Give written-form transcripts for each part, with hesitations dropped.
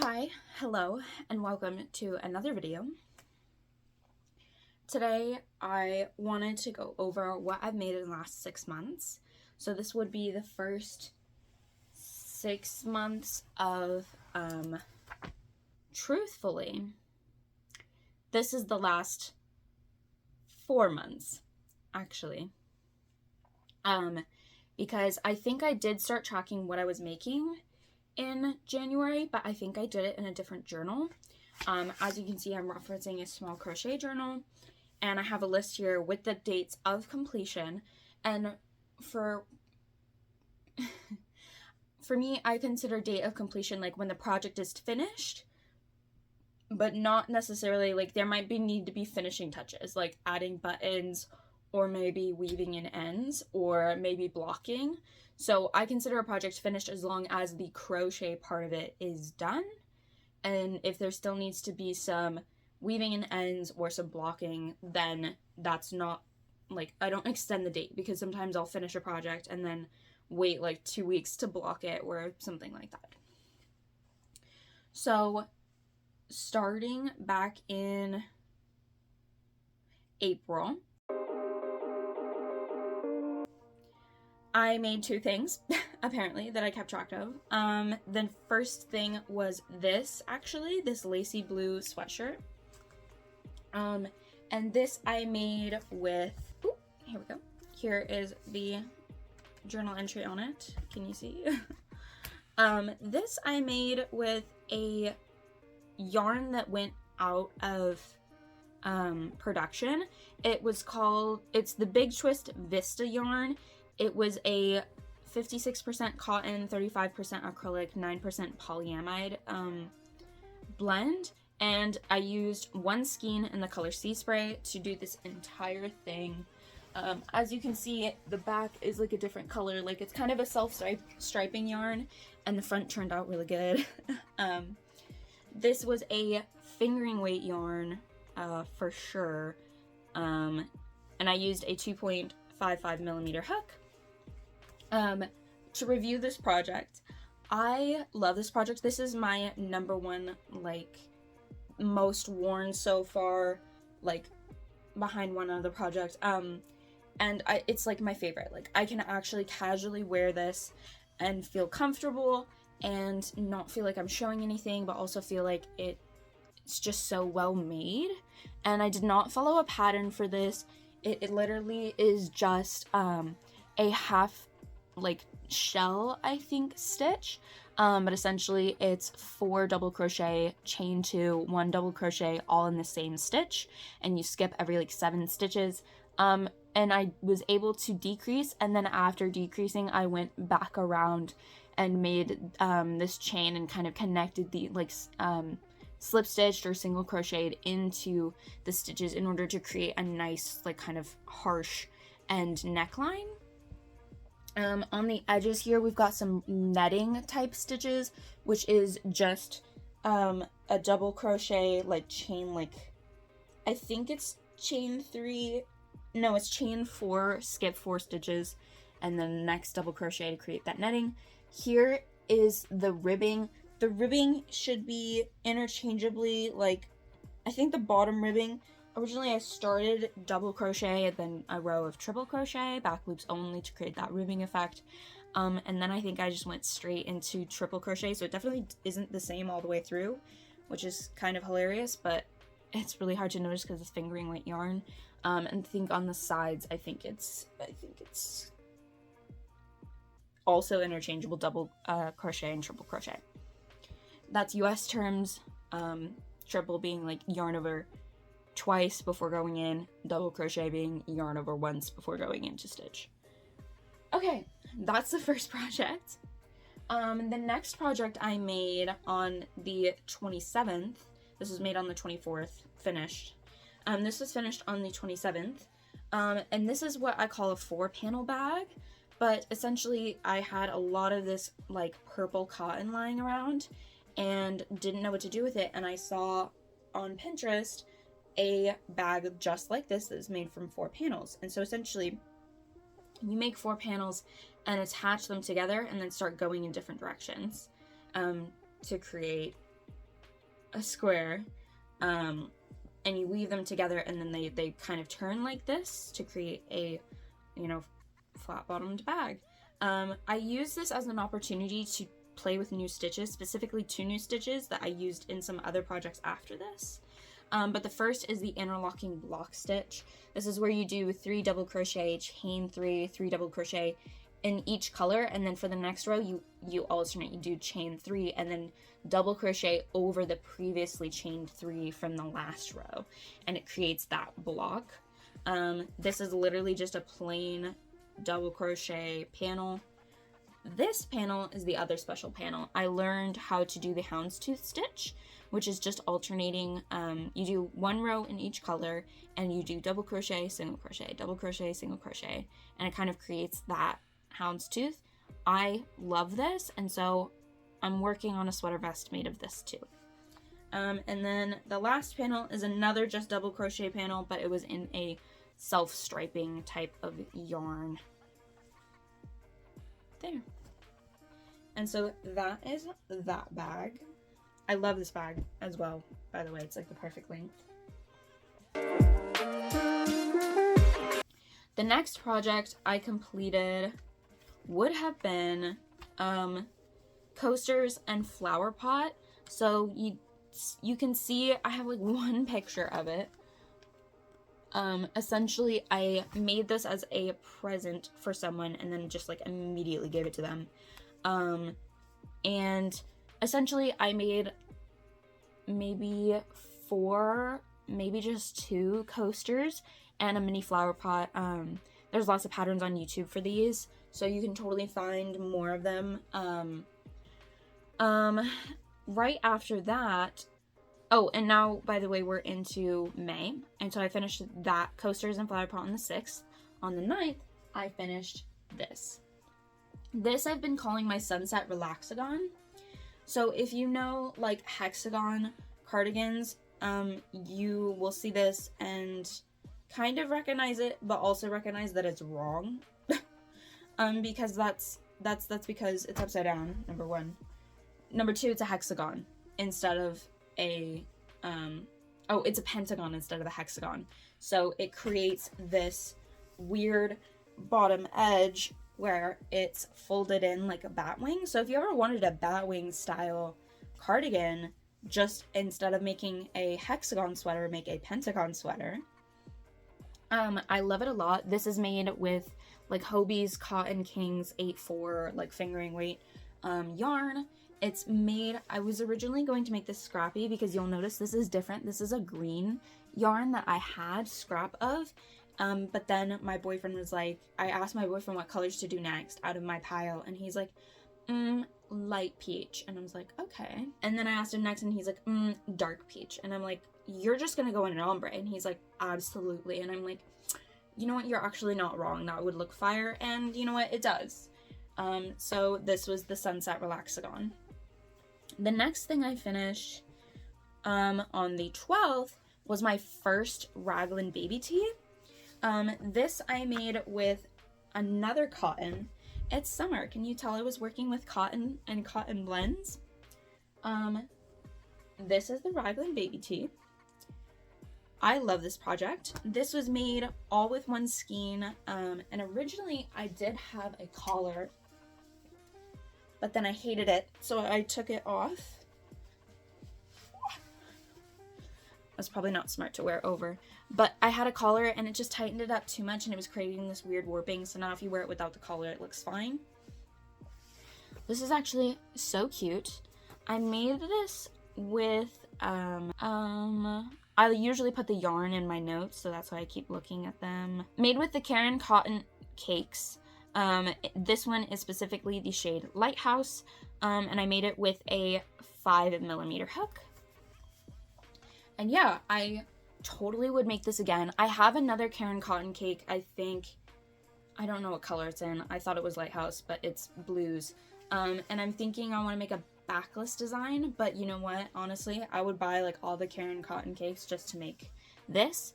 Hi, hello, and welcome to another video. Today I wanted to go over what I've made in the last 6 months. So this would be the first 6 months of, truthfully, this is the last 4 months, actually. Because I think I did start tracking what I was making in January, but I think I did it in a different journal. As you can see, I'm referencing a small crochet journal, and I have a list here with the dates of completion. And for me, I consider date of completion like when the project is finished, but not necessarily like there might be need to be finishing touches, like adding buttons or maybe weaving in ends or maybe blocking. So I consider a project finished as long as the crochet part of it is done. And if there still needs to be some weaving in ends or some blocking, then that's not, like, I don't extend the date, because sometimes I'll finish a project and then wait like 2 weeks to block it or something like that. So starting back in April, I made 2 things, apparently, that I kept track of. The first thing was this lacy blue sweatshirt. And this I made with, here we go. Here is the journal entry on it. Can you see? This I made with a yarn that went out of production. It's the Big Twist Vista yarn. It was a 56% cotton, 35% acrylic, 9% polyamide blend, and I used one skein in the color Sea Spray to do this entire thing. As you can see, the back is like a different color, like it's kind of a self-striping yarn, and the front turned out really good. This was a fingering weight yarn for sure, and I used a 2.55 millimeter hook. To review this project, I love this project. This is my number one, like, most worn so far, like, behind one other project. And it's like my favorite. Like, I can actually casually wear this and feel comfortable and not feel like I'm showing anything, but also feel like it's just so well made. And I did not follow a pattern for this. It literally is just a half, like, shell, I think, stitch, but essentially it's 4 double crochet, chain 2, 1 double crochet, all in the same stitch, and you skip every like 7 stitches. And I was able to decrease, and then after decreasing I went back around and made this chain and kind of connected the slip stitched or single crocheted into the stitches in order to create a nice, like, kind of harsh end neckline. On the edges here, we've got some netting type stitches, which is just a double crochet, like, chain, like, I think it's chain 3, no, it's chain 4, skip 4 stitches, and then the next double crochet to create that netting. Here is the ribbing. The ribbing should be interchangeably, like, I think the bottom ribbing, originally I started double crochet and then a row of triple crochet, back loops only, to create that ribbing effect. And then I think I just went straight into triple crochet, so it definitely isn't the same all the way through, which is kind of hilarious, but it's really hard to notice because it's fingering weight yarn. And I think on the sides, I think it's also interchangeable double crochet and triple crochet. That's US terms, triple being like yarn over twice before going in, double crochet being yarn over once before going into stitch. Okay, that's the first project. The next project I made on the 27th. This was made on the 24th, finished. This was finished on the 27th. And this is what I call a 4-panel bag, but essentially I had a lot of this, like, purple cotton lying around and didn't know what to do with it, and I saw on Pinterest a bag just like this that is made from 4 panels. And so essentially you make 4 panels and attach them together and then start going in different directions to create a square, and you weave them together, and then they kind of turn like this to create a, you know, flat-bottomed bag. I use this as an opportunity to play with new stitches, specifically 2 new stitches that I used in some other projects after this. But the first is the interlocking block stitch. This is where you do 3 double crochet, chain 3, 3 double crochet in each color, and then for the next row you alternate. You do chain 3 and then double crochet over the previously chained 3 from the last row, and it creates that block. This is literally just a plain double crochet panel. This panel is the other special panel. I learned how to do the houndstooth stitch, which is just alternating. You do 1 row in each color, and you do double crochet, single crochet, double crochet, single crochet, and it kind of creates that houndstooth. I love this, and so I'm working on a sweater vest made of this too. And then the last panel is another just double crochet panel, but it was in a self-striping type of yarn. There. And so that is that bag. I love this bag as well, by the way. It's like the perfect length. The next project I completed would have been coasters and flower pot. So you can see I have like 1 picture of it. Essentially I made this as a present for someone and then just like immediately gave it to them. And essentially I made maybe 4, maybe just 2 coasters and a mini flower pot. There's lots of patterns on YouTube for these, so you can totally find more of them. Right after that, oh, and now, by the way, we're into May, and so I finished that coasters and flower pot on the 6th. On the 9th, I finished this. This I've been calling my Sunset Relaxagon. So if you know, like, hexagon cardigans, you will see this and kind of recognize it, but also recognize that it's wrong. Because that's because it's upside down, number 1. Number 2, it's a hexagon instead of a, it's a pentagon instead of a hexagon. So it creates this weird bottom edge where it's folded in like a bat wing. So if you ever wanted a bat wing style cardigan, just instead of making a hexagon sweater, make a pentagon sweater. I love it a lot. This is made with like Hobie's Cotton Kings 8/4 like fingering weight yarn. It's made, I was originally going to make this scrappy because you'll notice this is different. This is a green yarn that I had scrap of. But then my boyfriend was like, I asked my boyfriend what colors to do next out of my pile, and he's like, light peach. And I was like, okay. And then I asked him next, and he's like, dark peach. And I'm like, you're just gonna go in an ombre. And he's like, absolutely. And I'm like, you know what, you're actually not wrong. That would look fire. And you know what, it does. So this was the Sunset Relaxagon. The next thing I finished on the 12th was my first raglan baby tee. This I made with another cotton. It's summer. Can you tell I was working with cotton and cotton blends? This is the raglan baby tee. I love this project. This was made all with 1 skein, and originally I did have a collar, but then I hated it, so I took it off. That's probably not smart to wear over, but I had a collar and it just tightened it up too much and it was creating this weird warping, so now if you wear it without the collar it looks fine. This is actually so cute. I made this with, I usually put the yarn in my notes, so that's why I keep looking at them. Made with the Caron Cotton Cakes. This one is specifically the shade Lighthouse, and I made it with a 5mm hook. And yeah, I totally would make this again. I have another Caron Cotton Cake, I think, I don't know what color it's in. I thought it was Lighthouse, but it's blues. And I'm thinking I want to make a backless design, but you know what, honestly, I would buy like all the Caron Cotton Cakes just to make this.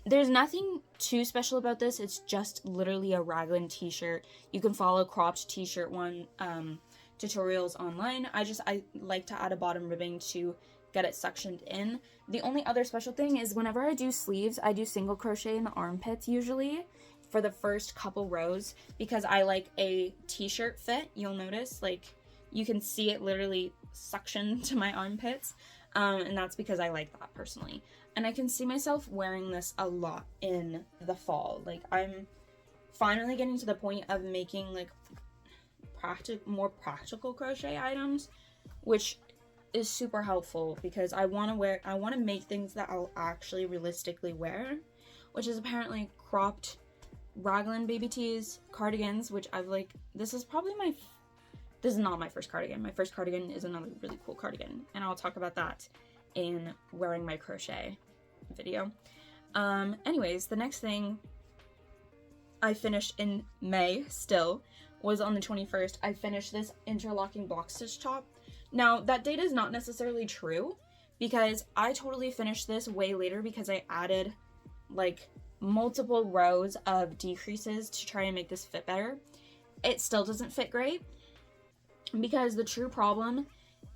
There's nothing too special about this. It's just literally a raglan t-shirt. You can follow cropped t-shirt one tutorials online. I like to add a bottom ribbing to get it suctioned in. The only other special thing is whenever I do sleeves, I do single crochet in the armpits usually for the first couple rows, because I like a t-shirt fit. You'll notice, like, you can see it literally suction to my armpits, and that's because I like that personally. And I can see myself wearing this a lot in the fall. Like, I'm finally getting to the point of making like more practical crochet items, which is super helpful because I want to make things that I'll actually realistically wear, which is apparently cropped raglan baby tees, cardigans, which I've like, this is not my first cardigan. My first cardigan is another really cool cardigan, and I'll talk about that in wearing my crochet video. Anyways, the next thing I finished in May still was on the 21st. I finished this interlocking block stitch top. Now, that date is not necessarily true because I totally finished this way later because I added like multiple rows of decreases to try and make this fit better. It still doesn't fit great because the true problem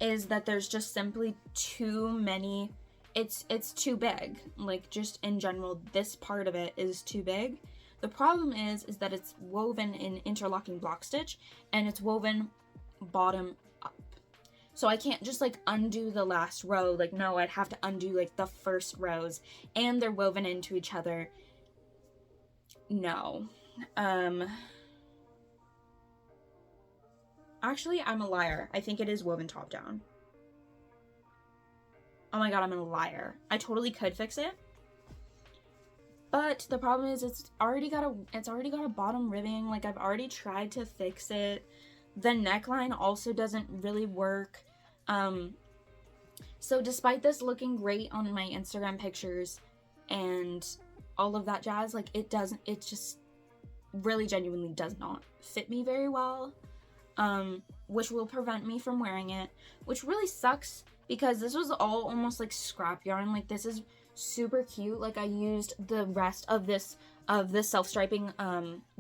is that there's just simply too many, it's too big. Like, just in general, this part of it is too big. The problem is that it's woven in interlocking block stitch and it's woven bottom up. So I can't just like undo the last row. Like, no, I'd have to undo like the first rows, and they're woven into each other. No. Actually, I'm a liar. I think it is woven top down. Oh my god, I'm a liar. I totally could fix it. But the problem is it's already got a bottom ribbing. Like, I've already tried to fix it. The neckline also doesn't really work. So despite this looking great on my Instagram pictures and all of that jazz, like, it just really genuinely does not fit me very well, which will prevent me from wearing it, which really sucks because this was all almost like scrap yarn. Like, this is super cute. Like, I used the rest of this self-striping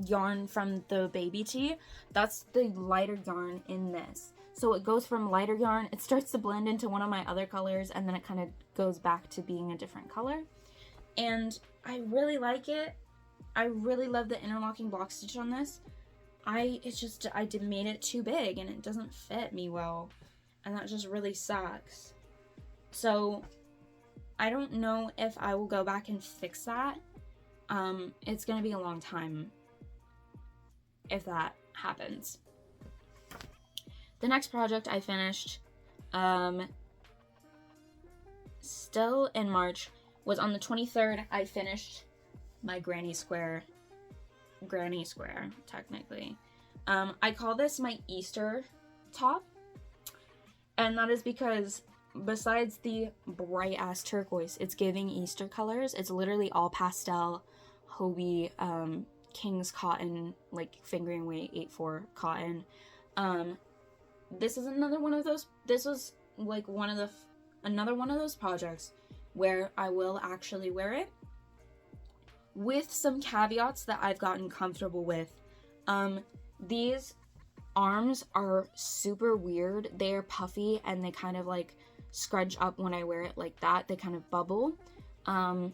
yarn from the baby tee. That's the lighter yarn in this. So it goes from lighter yarn, it starts to blend into one of my other colors, and then it kind of goes back to being a different color. And I really like it. I really love the interlocking block stitch on this. I made it too big and it doesn't fit me well. And that just really sucks. So I don't know if I will go back and fix that. It's gonna be a long time if that happens. The next project I finished, still in March, was on the 23rd. I finished my granny square, technically. I call this my Easter top, and that is because besides the bright ass turquoise, it's giving Easter colors. It's literally all pastel, Hobie, King's cotton, like fingering weight 8/4 cotton. This is another one of those. This was like another one of those projects where I will actually wear it, with some caveats that I've gotten comfortable with. These arms are super weird. They're puffy and they kind of like scrunch up when I wear it like that. They kind of bubble. And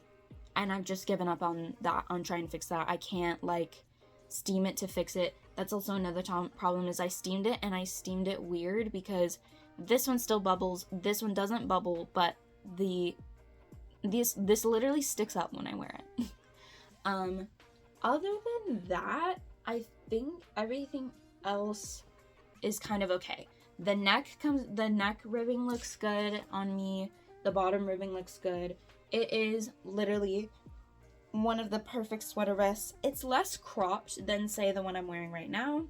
I've just given up on that, on trying to fix that. I can't like steam it to fix it. That's also another problem, is I steamed it and I steamed it weird because this one still bubbles, this one doesn't bubble, but this literally sticks up when I wear it. Other than that, I think everything else is kind of okay. The neck ribbing looks good on me. The bottom ribbing looks good. It is literally one of the perfect sweater vests. It's less cropped than, say, the one I'm wearing right now.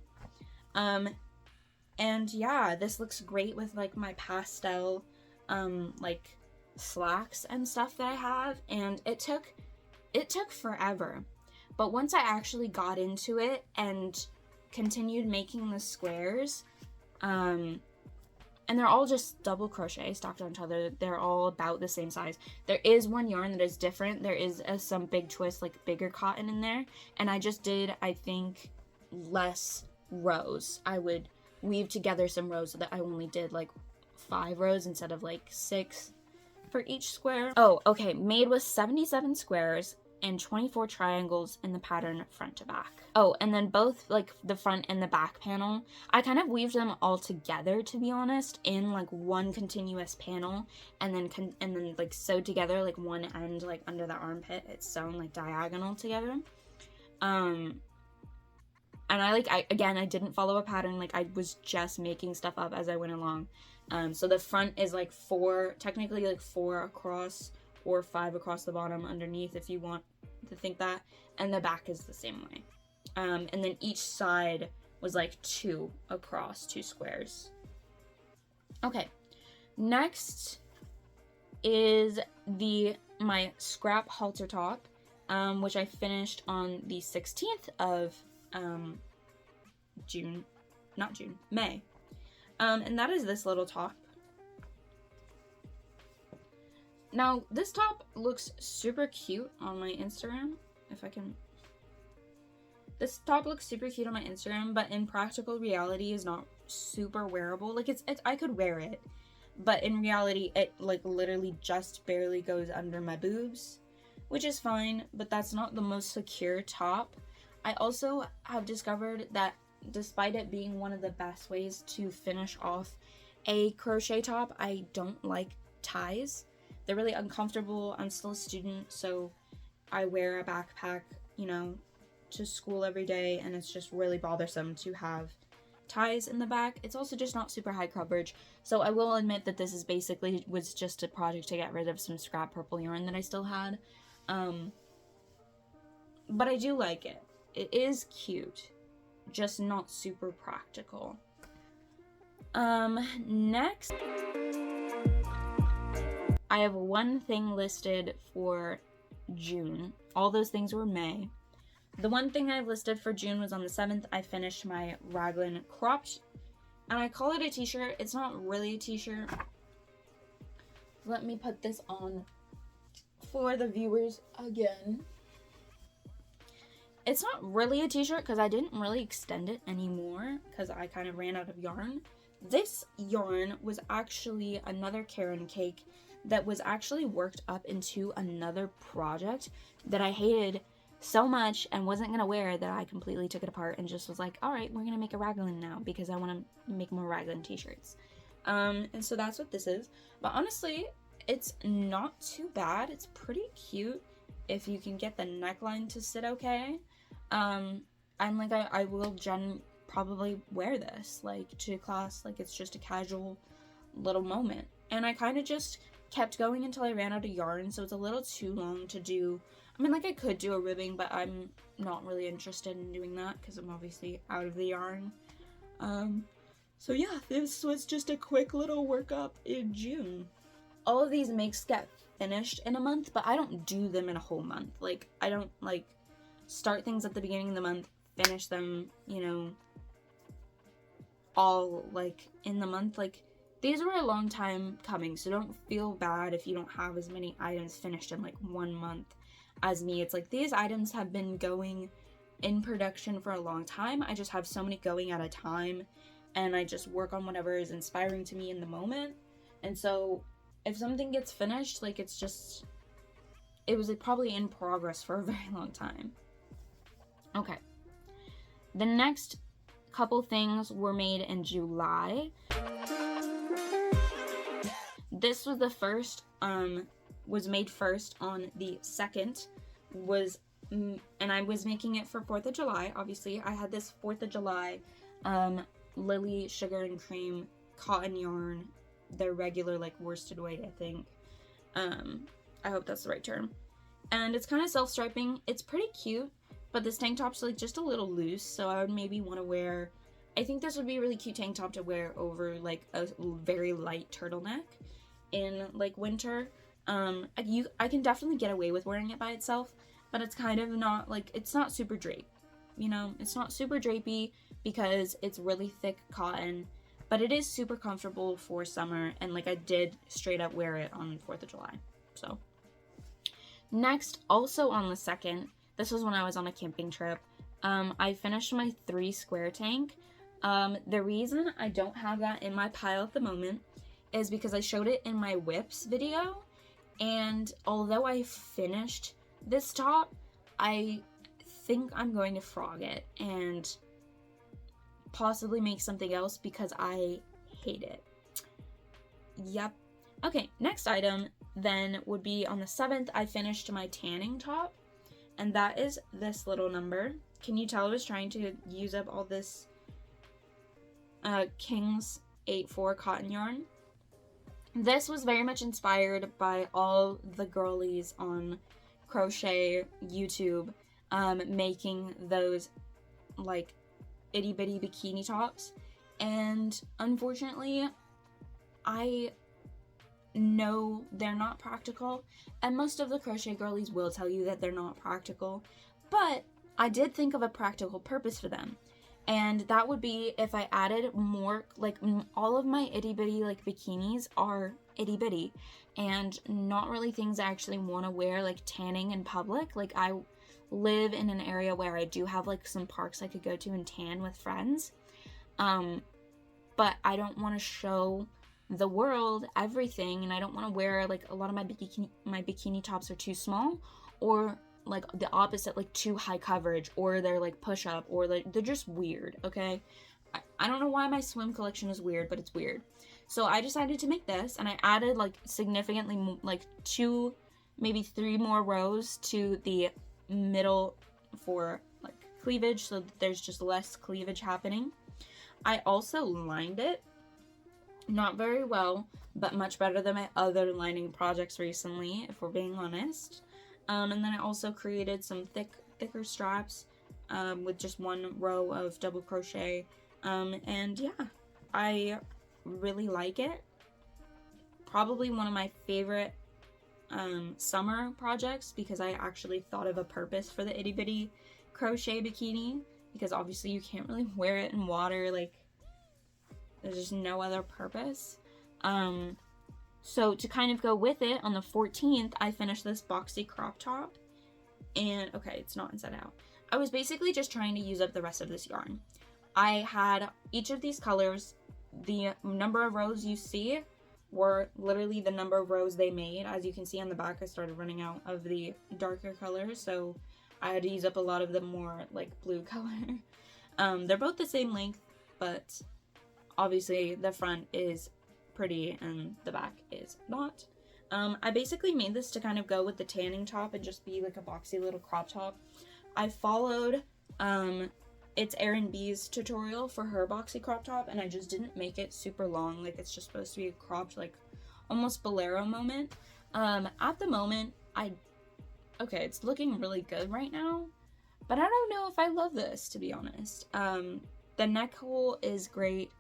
And yeah, this looks great with like my pastel like slacks and stuff that I have, and it took forever. But once I actually got into it and continued making the squares, and they're all just double crochet stacked on each other. They're all about the same size. There is one yarn that is different. There is some big twist, like bigger cotton in there. And I just did, I think, less rows. I would weave together some rows so that I only did like 5 rows instead of like 6 for each square. Oh, okay, made with 77 squares and 24 triangles in the pattern front to back. Oh, and then both like the front and the back panel, I kind of weaved them all together, to be honest, in like one continuous panel, and then like sewed together like one end like under the armpit. It's sewn like diagonal together. And I didn't follow a pattern. Like, I was just making stuff up as I went along. So the front is like 4, technically like 4 across, or 5 across the bottom underneath, if you want to think that. And the back is the same way. And then each side was like 2 across, 2 squares. Okay, next is my scrap halter top, which I finished on the 16th of May. And that is this little top. Now, this top looks super cute on my Instagram, This top looks super cute on my Instagram, but in practical reality is not super wearable. Like, I could wear it, but in reality, it, like, literally just barely goes under my boobs, which is fine, but that's not the most secure top. I also have discovered that despite it being one of the best ways to finish off a crochet top, I don't like ties. They're really uncomfortable. I'm still a student, so I wear a backpack, you know, to school every day, and it's just really bothersome to have ties in the back. It's also just not super high coverage, so I will admit that this was just a project to get rid of some scrap purple yarn that I still had. But I do like it. It is cute, just not super practical. Next, I have one thing listed for June. All those things were May. The one thing I've listed for June was on the 7th. I finished my raglan cropped, and I call it a t-shirt. It's not really a t-shirt. Let me put this on for the viewers again. It's not really a t-shirt because I didn't really extend it anymore because I kind of ran out of yarn. This yarn was actually another Karen cake that was actually worked up into another project that I hated so much and wasn't going to wear, that I completely took it apart and just was like, all right, we're going to make a raglan now because I want to make more raglan t-shirts. And so that's what this is. But honestly, it's not too bad. It's pretty cute if you can get the neckline to sit okay. I'm like, I will probably wear this like to class. Like, it's just a casual little moment. And I kind of just kept going until I ran out of yarn, so it's a little too long to do. I mean, like, I could do a ribbing, but I'm not really interested in doing that because I'm obviously out of the yarn. So yeah, this was just a quick little workup in June. All of these makes get finished in a month, but I don't do them in a whole month. Like, I don't, like, start things at the beginning of the month, finish them, you know, all, like, in the month. Like, these were a long time coming, so don't feel bad if you don't have as many items finished in, like, 1 month as me. It's like, these items have been going in production for a long time. I just have so many going at a time, and I just work on whatever is inspiring to me in the moment. And so if something gets finished, like, it was like, probably in progress for a very long time. Okay. The next couple things were made in July. This was the first, was made first on the 2nd, and I was making it for 4th of July, obviously. I had this 4th of July, Lily Sugar and Cream cotton yarn, their regular, like, worsted weight, I think. I hope that's the right term. And it's kind of self-striping. It's pretty cute, but this tank top's, like, just a little loose, so I would maybe want to wear, I think this would be a really cute tank top to wear over, like, a very light turtleneck in, like, winter. I can definitely get away with wearing it by itself, but it's kind of not, like, it's not super drape, you know? It's not super drapey because it's really thick cotton, but it is super comfortable for summer, and, like, I did straight up wear it on 4th of July, so. Next, also on the 2nd, this was when I was on a camping trip, I finished my 3 square tank. The reason I don't have that in my pile at the moment is because I showed it in my whips video, and although I finished this top, I think I'm going to frog it and possibly make something else because I hate it. Yep. Okay, next item then would be on the 7th, I finished my tanning top, and that is this little number. Can you tell I was trying to use up all this King's 8-4 cotton yarn? This was very much inspired by all the girlies on crochet YouTube making those like itty bitty bikini tops, and unfortunately I know they're not practical, and most of the crochet girlies will tell you that they're not practical, but I did think of a practical purpose for them, and that would be if I added more, like all of my itty bitty like bikinis are itty bitty and not really things I actually want to wear like tanning in public. Like I live in an area where I do have like some parks I could go to and tan with friends, but I don't want to show the world everything, and I don't want to wear like a lot of my bikini tops are too small, or like the opposite, like too high coverage, or they're like push up, or like they're just weird. Okay, I don't know why my swim collection is weird, but it's weird. So I decided to make this, and I added like significantly like 2, maybe 3 more rows to the middle for like cleavage, so that there's just less cleavage happening. I also lined it. Not very well, but much better than my other lining projects recently, if we're being honest. And then I also created some thicker straps with just 1 row of double crochet. And yeah, I really like it. Probably one of my favorite summer projects, because I actually thought of a purpose for the itty bitty crochet bikini, because obviously you can't really wear it in water, like there's just no other purpose. So to kind of go with it, on the 14th, I finished this boxy crop top. And, okay, it's not inside out. I was basically just trying to use up the rest of this yarn. I had each of these colors, the number of rows you see were literally the number of rows they made. As you can see on the back, I started running out of the darker colors, so I had to use up a lot of the more, like, blue color. They're both the same length, but obviously the front is pretty and the back is not. I basically made this to kind of go with the tanning top and just be like a boxy little crop top. I followed it's Erin B's tutorial for her boxy crop top, and I just didn't make it super long. Like, it's just supposed to be a cropped, like almost bolero moment. At the moment, okay, it's looking really good right now, but I don't know if I love this, to be honest. The neck hole is great.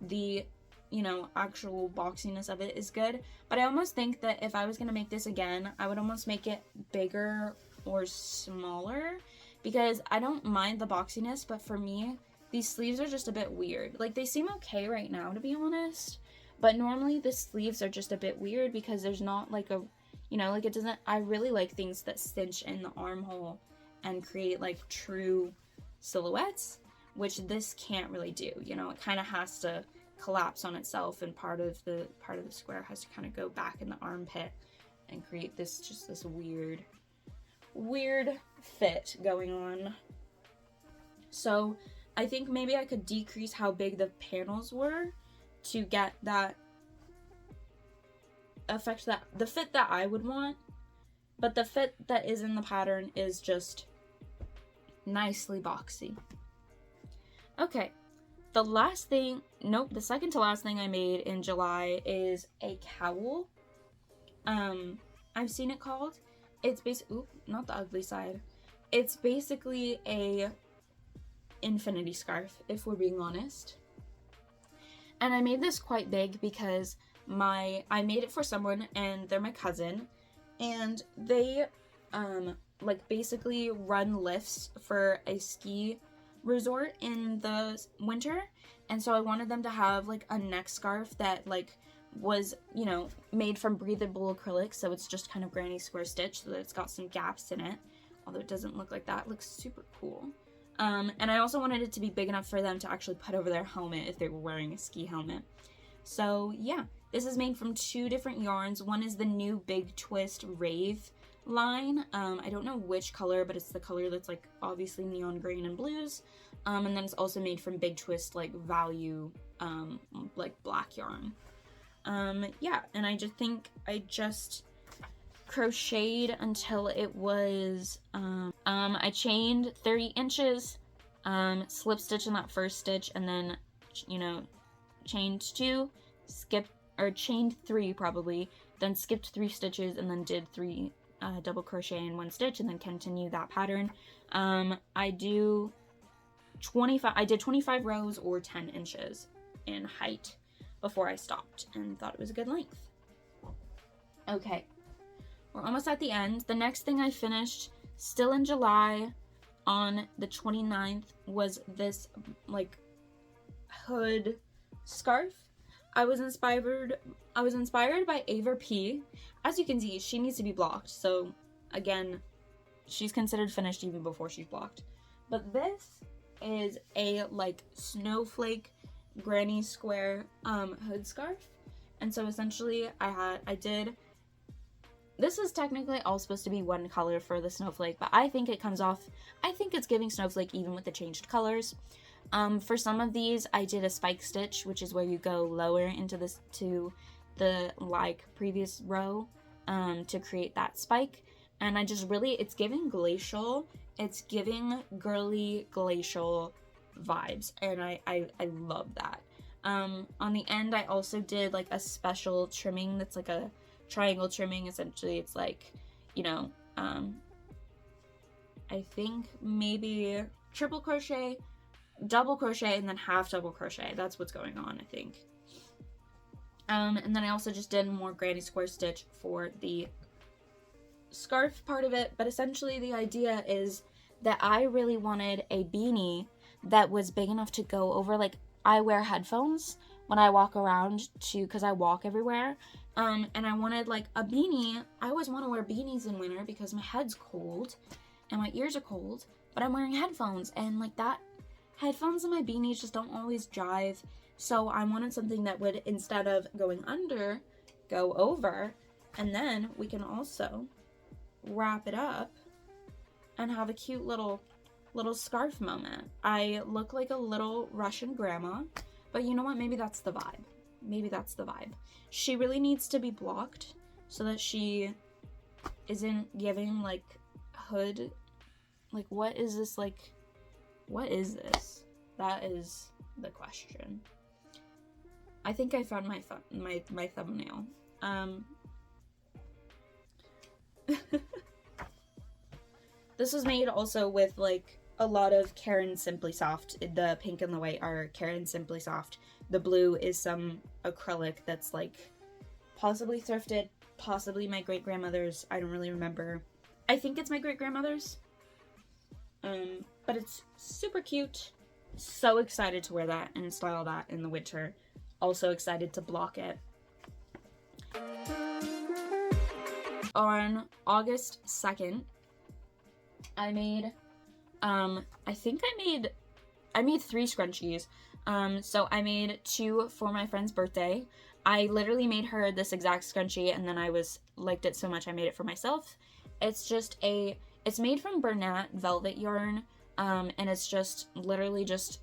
The, you know, actual boxiness of it is good, but I almost think that if I was gonna make this again, I would almost make it bigger or smaller, because I don't mind the boxiness, but for me, these sleeves are just a bit weird. Like, they seem okay right now, to be honest, but normally the sleeves are just a bit weird because there's not like a, you know, like it doesn't, I really like things that cinch in the armhole and create like true silhouettes, which this can't really do. You know, it kind of has to collapse on itself, and part of the square has to kind of go back in the armpit and create this, just this weird fit going on. So I think maybe I could decrease how big the panels were to get that effect, that the fit that I would want, but the fit that is in the pattern is just nicely boxy. Okay, the last thing, nope, the second to last thing I made in July is a cowl. I've seen it called. It's basically, oop, not the ugly side. It's basically a infinity scarf, if we're being honest. And I made this quite big because I made it for someone, and they're my cousin, and they like basically run lifts for a ski resort in the winter, and so I wanted them to have like a neck scarf that like was, you know, made from breathable acrylic, so it's just kind of granny square stitch, so that it's got some gaps in it, although it doesn't look like that. It looks super cool. And I also wanted it to be big enough for them to actually put over their helmet if they were wearing a ski helmet. So yeah, this is made from 2 different yarns. One is the new Big Twist Rave line. I don't know which color, but it's the color that's like obviously neon green and blues. And then it's also made from Big Twist like value like black yarn. Yeah, and I just crocheted until it was I chained 30 inches, slip stitch in that first stitch, and then, you know, chained 2, chained 3 probably, then skipped 3 stitches, and then did 3 double crochet in 1 stitch, and then continue that pattern. I did 25 rows or 10 inches in height before I stopped and thought it was a good length. Okay, we're almost at the end. The next thing I finished, still in July, on the 29th, was this like hood scarf. I was inspired by Erin B. As you can see, she needs to be blocked, so again, she's considered finished even before she's blocked. But this is a like snowflake granny square hood scarf, and so essentially this is technically all supposed to be one color for the snowflake, but I think it's giving snowflake even with the changed colors. For some of these, I did a spike stitch, which is where you go lower into this to the like previous row to create that spike. And it's giving glacial. It's giving girly glacial vibes, and I love that. On the end, I also did like a special trimming that's like a triangle trimming. Essentially, it's like, you know, I think maybe triple crochet, double crochet, and then half double crochet. That's what's going on, I think. And then I also just did more granny square stitch for the scarf part of it. But essentially the idea is that I really wanted a beanie that was big enough to go over, like, I wear headphones when I walk around because I walk everywhere. And I wanted like a beanie. I always want to wear beanies in winter because my head's cold and my ears are cold, but I'm wearing headphones, and like that headphones and my beanies just don't always jive. So I wanted something that would, instead of going under, go over, and then we can also wrap it up and have a cute little scarf moment. I look like a little Russian grandma, but you know what? Maybe that's the vibe. Maybe that's the vibe. She really needs to be blocked so that she isn't giving like hood. Like, what is this? Like, what is this? That is the question. I think I found my thumbnail. This was made also with like a lot of Caron Simply Soft. The pink and the white are Caron Simply Soft. The blue is some acrylic that's like possibly thrifted, possibly my great-grandmother's. I don't really remember. I think it's my great-grandmother's. But it's super cute. So excited to wear that and style that in the winter. Also excited to block it. On August 2nd, I made I made 3 scrunchies. So I made 2 for my friend's birthday. I literally made her this exact scrunchie, and then I liked it so much I made it for myself. It's made from Bernat velvet yarn, and it's just literally just,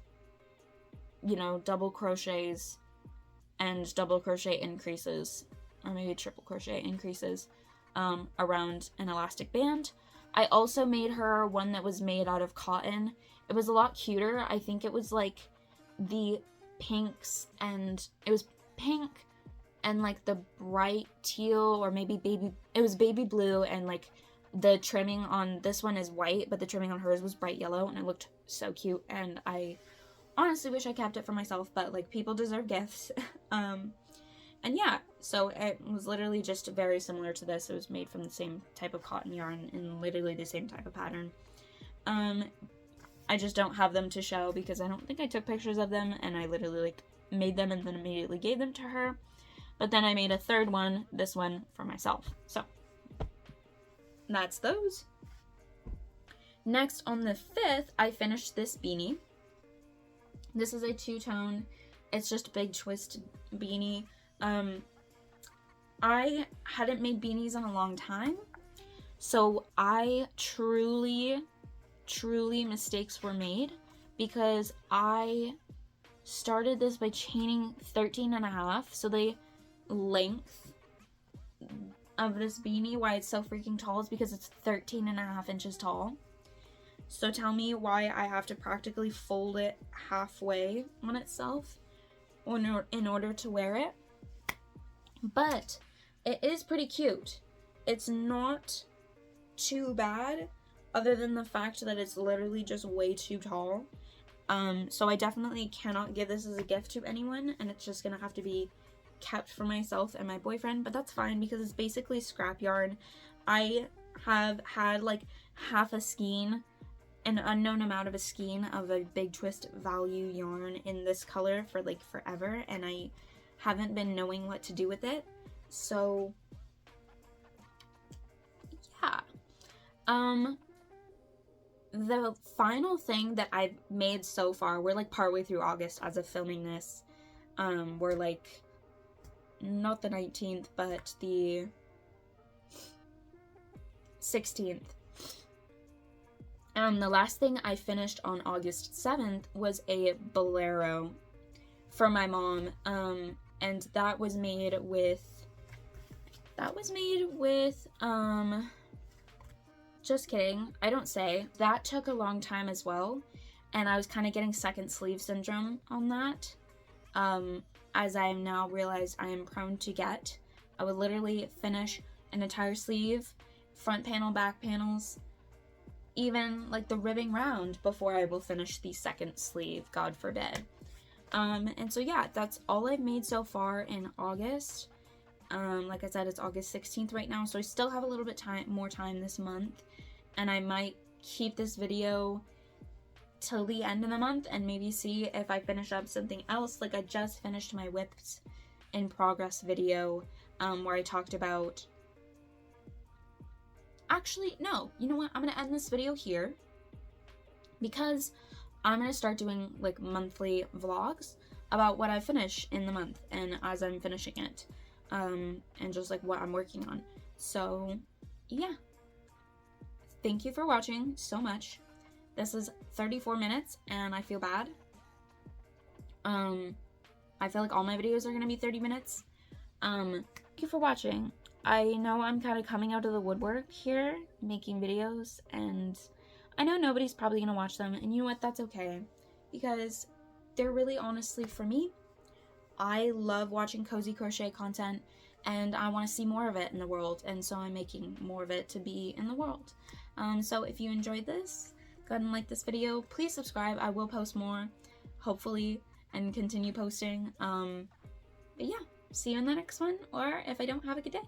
you know, double crochets and double crochet increases, or maybe triple crochet increases, around an elastic band. I also made her one that was made out of cotton. It was a lot cuter. I think it was like the pinks, and it was pink and like the bright teal, or maybe baby blue, and like the trimming on this one is white, but the trimming on hers was bright yellow, and it looked so cute, and I honestly wish I kept it for myself, but like, people deserve gifts. And yeah, so it was literally just very similar to this. It was made from the same type of cotton yarn and literally the same type of pattern. I just don't have them to show because I don't think I took pictures of them, and I literally like made them and then immediately gave them to her. But then I made a third one, this one, for myself. So that's those. Next, on the 5th, I finished this beanie. This is a two-tone. It's just a big twist beanie. I hadn't made beanies in a long time, so I truly mistakes were made, because I started this by chaining 13.5, so the length of this beanie, why it's so freaking tall, is because it's 13.5 inches tall. So tell me why I have to practically fold it halfway on itself in order to wear it. But it is pretty cute. It's not too bad, other than the fact that it's literally just way too tall. So I definitely cannot give this as a gift to anyone, and it's just gonna have to be kept for myself and my boyfriend, but that's fine because it's basically scrap yarn. I have had like half a skein, an unknown amount of a skein of a big twist value yarn in this color for like forever, and I haven't been knowing what to do with it. So yeah. The final thing that I've made so far, we're like partway through August as of filming this. We're like not the 19th, but the 16th. The last thing I finished on August 7th was a bolero for my mom, and that was made with, just kidding, I don't say. That took a long time as well, and I was kind of getting second sleeve syndrome on that, as I am now realized I am prone to get. I would literally finish an entire sleeve, front panel, back panels, even like the ribbing round before I will finish the second sleeve, God forbid. And so yeah, that's all I've made so far in August. Like I said, it's August 16th right now, so I still have a little bit more time this month, and I might keep this video till the end of the month and maybe see if I finish up something else. Like I just finished my whips in progress video, where I talked about, actually, no, you know what, I'm gonna end this video here because I'm gonna start doing like monthly vlogs about what I finish in the month and as I'm finishing it, and just like what I'm working on. So yeah, thank you for watching so much. This is 34 minutes and I feel bad. I feel like all my videos are gonna be 30 minutes. Thank you for watching. I know I'm kind of coming out of the woodwork here, making videos, and I know nobody's probably gonna watch them, and you know what, that's okay, because they're really honestly for me. I love watching cozy crochet content, and I want to see more of it in the world, and so I'm making more of it to be in the world. So if you enjoyed this, go ahead and like this video. Please subscribe. I will post more, hopefully, and continue posting. But yeah, see you in the next one, or if I don't, have a good day.